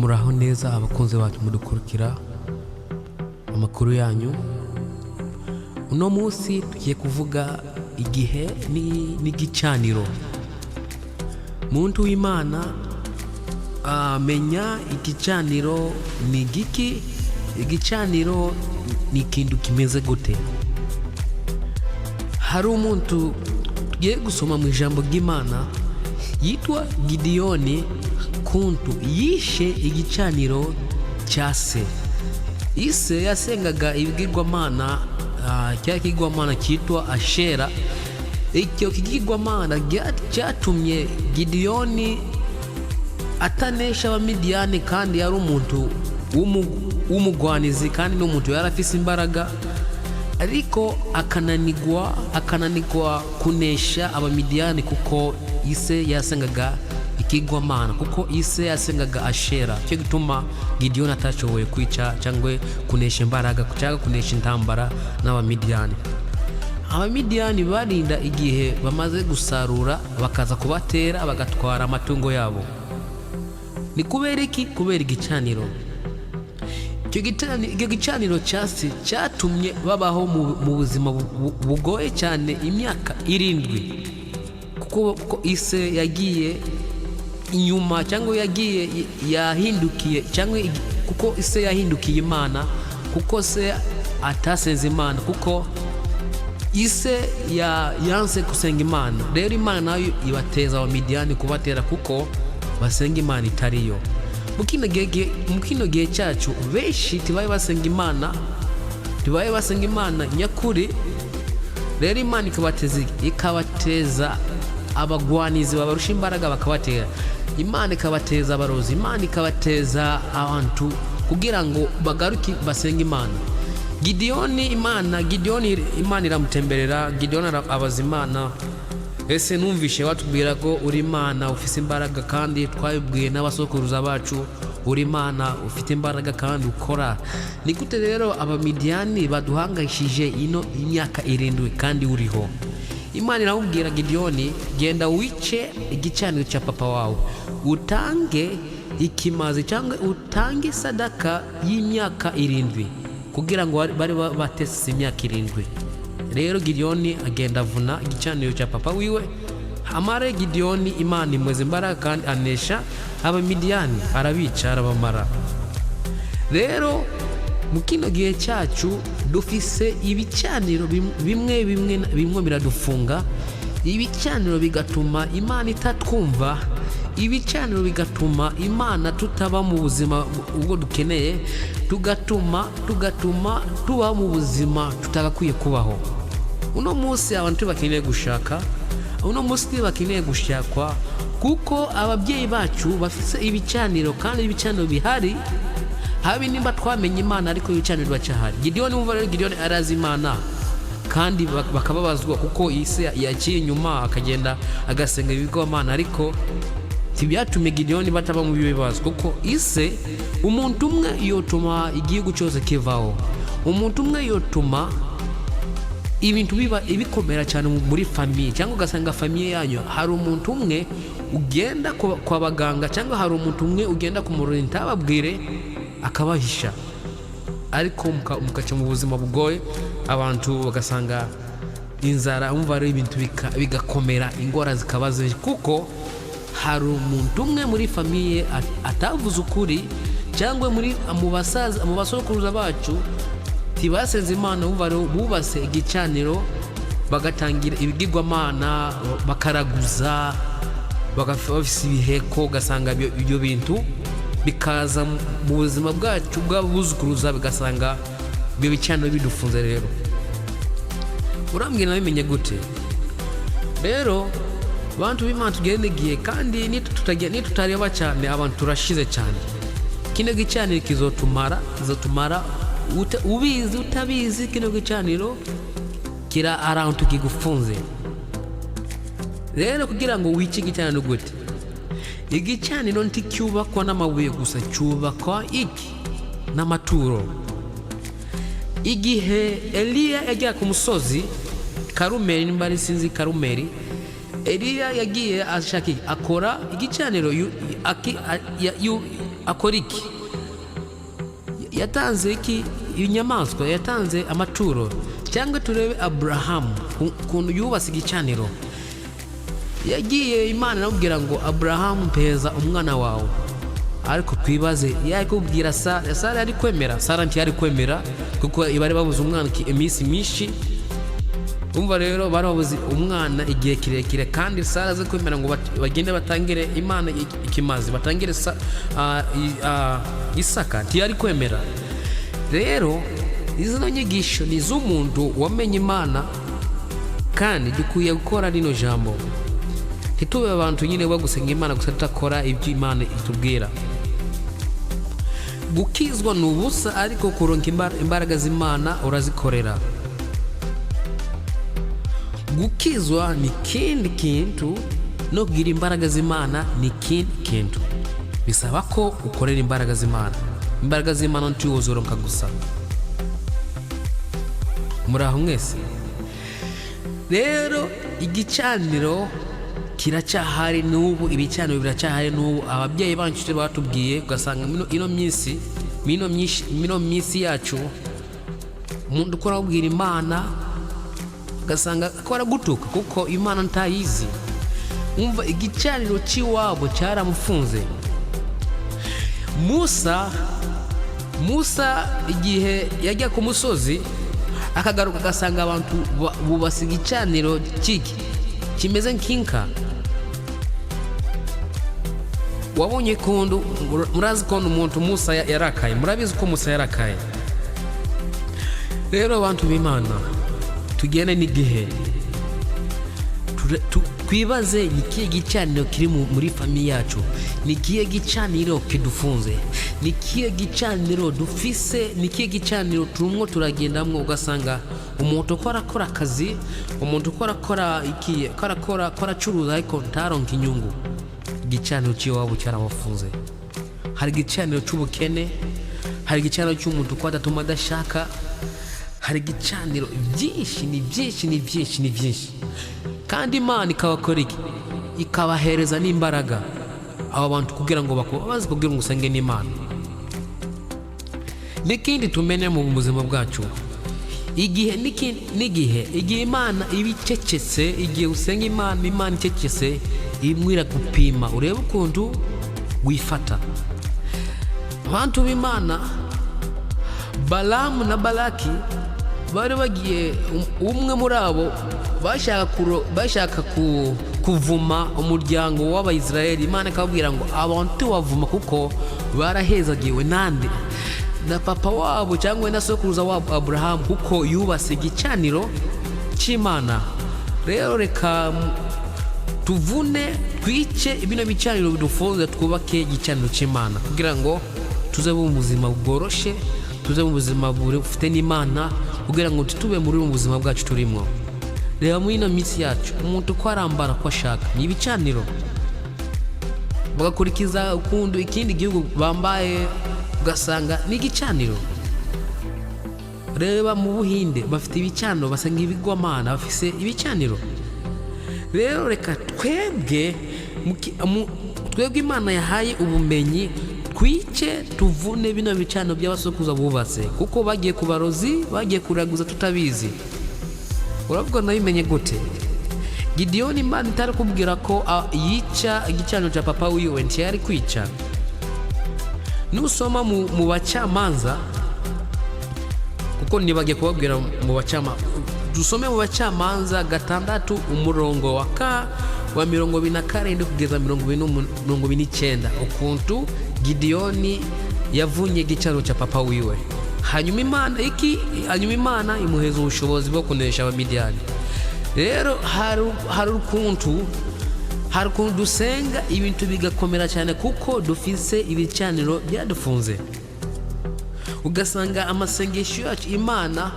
muraho neza abakunzi bacu mudukurikira amakuru yanyu. Uno munsi tugiye kuvuga igihe n'igicaniro. Muntu w'Imana amenya igicaniro ni giki, igicaniro ni ikintu kimeze gute. Hari umuntu tugiye gusoma mu ijambo ry'Imana yitwa Gideyoni, kuntu yishe igicaniro cya se. Ise yasengaga ibigirwamana, cya kigirwamana cyitwa Ashera. Icyo kigirwamana cyatumye Gideyoni atanesha Abamidiyani, kandi yari umuntu w'umugwanizi kandi n'umuntu yari afise imbaraga, ariko akananigwa kunesha Abamidiyani kuko ise yasengaga ikigwamana, kuko ise yasengaga Ashera. Cyo gituma Gideyoni atashoboye kwica cyangwa kunesha imbaraga cyangwa kunesha intambara n'Abamidiyani. Abamidiyani barinda igihe bamaze gusarura bakaza kubatera bagatwara amatungo yabo. Ni kubera iki? Kubera igicaniro. Icyo gicaniro cyasi cyatumye babaho mu buzima bugoye cyane imyaka 7, kuko ise yagiye inyuma cyangwa yahindukiye, cyangwa kuko ise yahindukiye Imana, kuko se atasenze Imana, kuko ise yanse gusenga Imana. Rero Imana nayo ibateza Abamidiyani kubatera kuko basenga Imana itariyo. Mu kino gihe cyacu benshi tibaye basenga Imana nyakuri. Rero Imana ikabateza abagwanizi babarusha imbaraga bakabatera. Imana ikabateza abarozi, Imana ikabateza abantu kugira ngo bagaruke basenga Imana. Gideyoni Imana iramutemberera. Gideyoni abaza Imana, ese numvishe watubwira ko uri Imana ufite imbaraga, kandi twabibwiye n'abasokuruza bacu uri Imana ufite imbaraga kandi ukora. Ni gute rero Abamidiyani baduhangayishije ino imyaka 7 kandi uriho? Imana iramubwira Gideyoni, genda wice igicaniro cya papa wawe, utange ikimazi cyangwa utange sadaka y'imyaka 7, kugira ngo bari batese imyaka 7. Rero Gideyoni agenda avuna igicaniro cya papa wiwe. Amare Gideyoni Imana imweza imbaraga kandi anesha Abamidiyani, arabica arabamara. Rero mu kino gihe cyacu dufise ibicaniro bimwe biradufunga. Ibicaniro bigatuma Imana itatwumva. Ibicaniro bigatuma Imana tutaba mu buzima ubwo dukeneye, tugatuma tuba mu buzima tutagakwiye kubaho. Uno munsi abantu bakeneye gushaka, uno munsi bakeneye gushakwa, kuko ababyeyi bacu bafise ibicaniro, kandi ibicaniro bihari habi nimba twamenye Imana, ariko ibicaniro bacahari. Gideyoni umva rero, Gideyoni arazi Imana kandi bakababazwa kuko ise yaciye inyuma akagenda agasenga ibigirwamana, ariko tibyatumye Gideyoni bataba mu bibazo, kuko ise umuntu umwe yotuma igihugu cyose kivaho. Umuntu umwe yotuma ibintu ibikomera cyane muri famiye, cyangwa ugasanga famiye yanyu hari umuntu umwe ugenda kwa baganga, cyangwa hari umuntu umwe ugenda ku murongo ntababwire akabahisha, ariko mukaca mu buzima bugoye. Abantu bagasanga inzara, umva rero ibintu bigakomera, ingora zikabaze, kuko hari umuntu umwe muri famiye atavuze ukuri, cyangwa mu basokuruza bacu tibasenze Imana. Umva rero bubase igicaniro, bagatangira ibigirwamana, bakaraguza, bagafise ibiheko, ugasanga ibyo bintu bikaza mu buzima bwacu bw'abuzukuruza, bigasanga ibyo bicaniro bidufunze. Rero urambwira nabimenye gute? Rero abantu b'Imana tugenegiye, kandi nitutareba cyane abantu turashize cyane. Kino gicaniro kizotumara ubizi utabizi. Kino gicaniro kira arantu kigufunze. Rero kugira ngo wice igicaniro gute? Igicaniro nticyubakwa n'amabuye gusa, cyubakwa n'amaturo. Igihe Eliya yagiye ku musozi Karumeli, nimbari sinzi Karumeli, Eliya yagiye akora igicaniro akora iki? Yatanze iki? Inyamaswa, yatanze amaturo. Cyangwa turebe Aburahamu ukuntu yubatse igicaniro. Yagiye Imana iramubwira ngo Aburahamu mpeza umwana wawe, ariko twibaze yari kubwira Sara yari kwemera? Sara ntiyari kwemera kuko bari babuze umwana iminsi myinshi. Umva rero bari babuze umwana igihe kirekire, kandi Sara aze kwemera ngo bagende batangire Imana ikimazi, batangire Isaka, ntiyari kwemera. Rero izo nyigisho ni z'umuntu wamenye Imana, kandi dukwiye gukora rino jambo. Ntitube abantu nyine bo gusenga Imana gusa tutakora ibyo Imana itubwira. Gukizwa ni ubusa, ariko kuronka imbaraga z'Imana urazikorera. Gukizwa ni kindi kintu, no kugira imbaraga z'Imana ni kindi kintu. Bisaba ko ukorera imbaraga z'Imana. Imbaraga z'Imana ntiwozoronka gusa. Muraho mwese. Rero igicaniro kiracyahari n'ubu, ibicaniro biracyahari n'ubu. Ababyeyi bacu batubwiye, ugasanga mino minsi yacu umuntu ukora abwira Imana, ugasanga akora gutuka kuko Imana ntayizi. Umva, igicaniro cy'iwabo cyaramufunze. Musa igihe yajya ku musozi akagaruka, agasanga abantu bubase igicaniro kimeze nk'inka. Wabonye kundu, murazi ko umuntu Musa yarakaye, murabizi ko Musa yarakaye. Rero abantu b'Imana, tugene n'igihe twibaze ni kiye gicaniro kiri muri famiye yacu, ni kiye gicaniro kidufunze, ni kiye gicaniro dufise, ni kiye gicaniro turumwo turagendamwo. Ugasanga umuntu akora akazi, umuntu akora ikiye akora curuza, ariko ntaronka inyungu. Igicaniro cy'iwabo cyaramufunze. Hari igicaniro cy'ubukene, hari igicaniro cy'umuntu ko adatuma adashaka, hari igicaniro byinshi. Kandi Imana ikabakora iki? Ikabahereza n'imbaraga abo bantu kugira ngo baze kugira ngo usenge n'Imana. N'ikindi tumenye mu buzima bwacu, igihe Imana ibicecetse, igihe usenga Imana icecetse, imwira gupima urebe ukuntu wifata. Abantu b'Imana, Balamu na Balaki bari bagiye, umwe muri abo bashaka kuvuma umuryango w'Abayisiraheli. Imana ikababwira ngo abantu bavuma kuko barahezagiwe nande na papa wabo cyangwa na sokuruza wabo Aburahamu, kuko yubase igicaniro cy'Imana. Rero reka tuvune, twice ibino bicaniro bidufunze, twubake igicaniro cy'Imana kugira ngo tuze mu buzima bworoshe, tuze mu buzima bufite n'Imana, kugira ngo tutube muri mu buzima bwacu turimo. Reba muri ino minsi yacu, umuntu uko arambara ko ashaka ni ibicaniro, bagakurikiza ukuntu ikindi gihugu bambaye, ugasanga ni igicaniro. Reba mu Buhinde bafite ibicaniro, basanga ibigwamana bafise ibicaniro. Rero reka twebwe Imana yahaye ubumenyi, twice tuvune bino bicaniro by'abasokuza bubatse, kuko bagiye ku barozi, bagiye kuraguza tutabizi. Uravuga nabimenye gute? Gideyoni Imana itari kubwira ko yica igicaniro cya papa wiwe, ntiyari kwica. Nusoma mu Bacamanza, kuko nibagiye kubabwira mu Bacamanza, dusome mu Bacamanza 6 umurongo wa 27 kugeza 29, ukuntu Gideyoni yavunye igicaniro cya papa wiwe. Hanyuma Imana imuheza ubushobozi bwo kunesha Abamidiyani. Rero hari ukuntu dusenga ibintu bigakomera cyane, kuko dufise ibicaniro byadufunze. Ugasanga amasengesho yacu Imana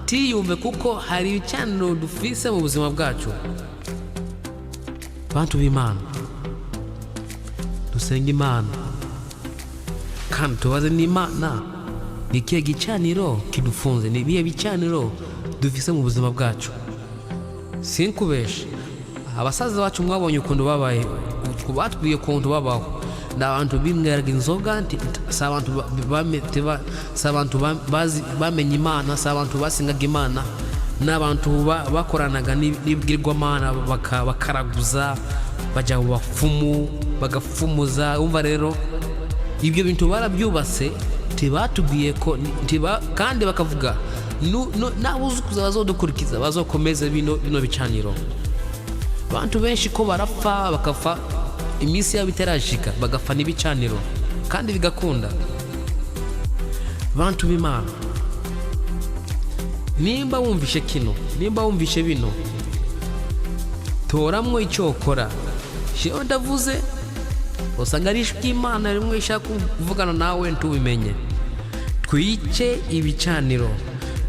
tiyumve, kuko hari ibicaniro dufise mu buzima bwacu. Bantu b'Imana, dusenga Imana kandi tubaze n'Imana, ni kiye gicaniro kidufunze, ni biye bicaniro dufise mu buzima bwacu. Sinkubeshe, abasaza bacu mwabonye ukuntu babaye, batwiye ukuntu babaho. n'abantu bimweraga inzoga, si abantu bamenye Imana, si abantu basengaga Imana, n'abantu bakoranaga n'ibigirwamana bakaraguza, bajya mu bapfumu bagapfumuza. Umva rero ibyo bintu barabyubatse, tibatubwiye ko kandi bakavuga n'abuzukuza bazodukurikiza bazokomeze bino bicaniro. Abantu benshi ko barapfa bakapfa iminsi yabo itarashika, bagapfa n'ibicaniro kandi bigakunda. Bantu b'Imana, nimba wumvishe bino, toramwo icyo ukora. Sheho ndavuze usanga ari ijwi ry'Imana rimwe ishaka kuvugana nawe ntubimenye. Twice ibicaniro,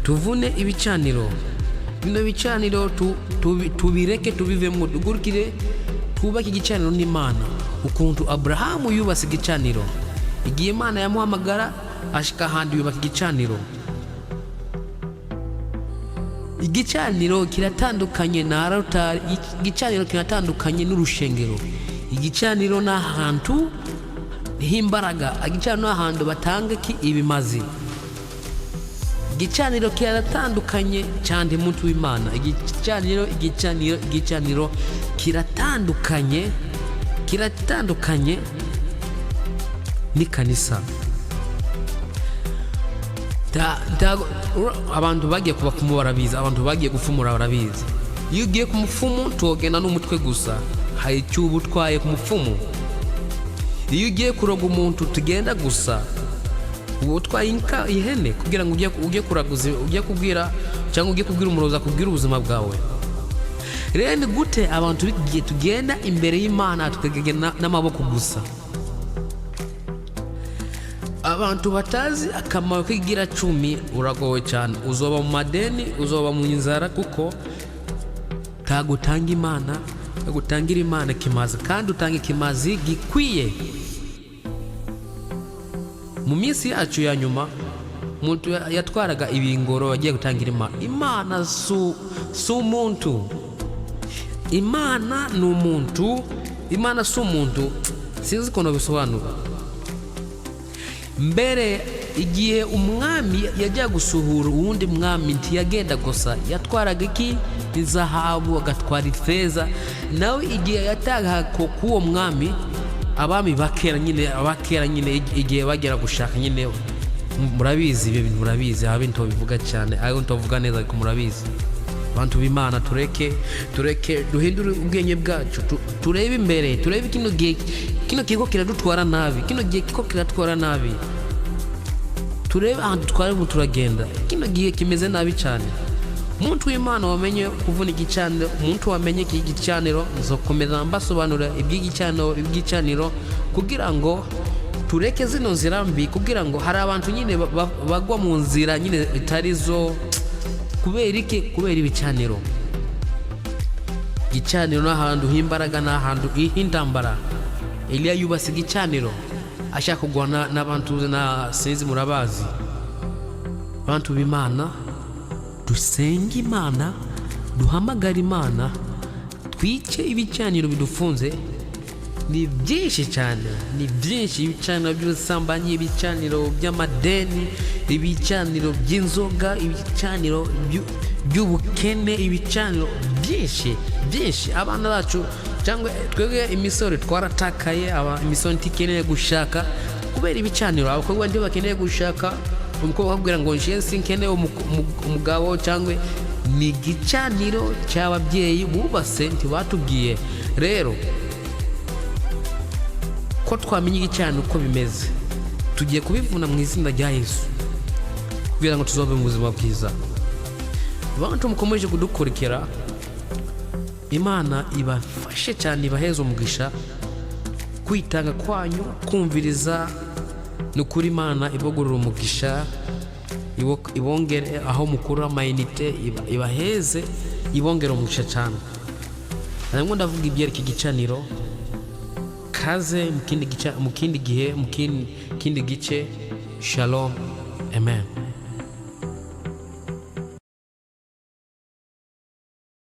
tuvune ibicaniro, bino bicaniro tubireke, tubivemo, dugurukire twubake igicaniro n'Imana. Ukuntu Abrahamu yubase igicaniro, igihe Imana yamuhamagara ashika ahandi yubaka igicaniro. Igicaniro kiratandukanye na altare, igicaniro kiratandukanye n'urushengero. Igicaniro n'ahantu h'imbaraga, igicaniro n'ahantu batanga ibimazi. Igicaniro kiratandukanye cyane muntu w'Imana. Igicaniro kiratandukanye n'ikanisa. Abantu bagiye kubapfumu barabizi, abantu bagiye gufumura barabizi. Iyo ugiye ku mupfumu tugenda n'umutwe gusa, hari icyo uba utwaye ku mupfumu. Iyo ugiye kuroga umuntu tugenda gusa, uba utwaye ihene kugira ngo ujye kuraguza, ujye kubwira cyangwa ujye kubwira umurozi akubwira ubuzima bwawe. Rero ni gute abantu bigiye tugenda imbere y'Imana tukagenda n'amaboko gusa? Abantu batazi akamaro k'igira cumi uragowe cyane. Uzoba mu madeni, uzoba mu inzara, kuko tagutangira Imana kimazi, kandi utanga ikimazi gikwiye. Mu minsi yacu ya nyuma umuntu yatwaraga ibingoro agiye gutangira Imana su umuntu. Imana ni umuntu, Imana si umuntu. Sinzi ukuntu bisobanura. Mbere igihe umwami yajya gusuhura uwundi mwami ntiyagenda gusa, yatwaraga iki? Izahabu, agatwara ifeza. Nawe igihe yataga k'uwo mwami, abami bakera nyine igihe bagera gushaka nyine, murabizi ibyo bintu, murabizi habe ntobivuga cyane, ayo ntovuga neza ariko murabizi. Abantu b'Imana tureke duhindure ubwenge bwacu, turebe imbere, turebe kino kigo kiradutwara nabi, kino gihe kiko kiratwara nabi. Turebe ahantu twari turagenda, kino gihe kimeze nabi cyane. Umuntu w'Imana wamenye kuvuna igicaniro, umuntu wamenye iki gicaniro, nzokomeza mbasobanura iby'igicaniro kugira ngo tureke zino nzira mbi, kugira ngo hari abantu nyine bagwa mu nzira nyine itarizo. Kubera iki? Kubera ibicaniro. Igicaniro n'ahantu h'imbaraga, n'ahantu h'intambara. Eliya yubase igicaniro ashaka kugwana n'abantu na sinzi murabazi. Abantu b'Imana, dusenge Imana, duhamagara Imana, twice ibicaniro bidufunze. Ni byinshi cyane, ni byinshi. Ibicaniro by'ubusambanyi, ibicaniro by'amadeni, ibicaniro by'inzoga, ibicaniro by'ubukene, ibicaniro byinshi. Abana bacu cyangwa twebwe imisore twaratakaye, imisore ntikeneye gushaka kubera ibicaniro. Abakobwa ndi bakeneye gushaka, umukobwa akubwira ngo nje sinkeneye umugabo, cyangwa ni igicaniro cy'ababyeyi bubase ntibatubwiye. Rero ko twamenye igicaniro uko bimeze, tugiye kubivuna mu izina rya Yesu kugira ngo tuzobe mu buzima bwiza. Abantu mukomeje kudukurikira, Imana ibafashe cyane, ibaheze umugisha, kwitanga kwanyu, kumviriza. Nukuri Imana ibogorora umugisha, ibongere aho mukura amayinite, ibaheze, ibongere umugisha cyane. Ntabwo ndavuga ibyereke igicaniro. Kaze mu kindi gihe, mu kindi gice. Shalom, amen.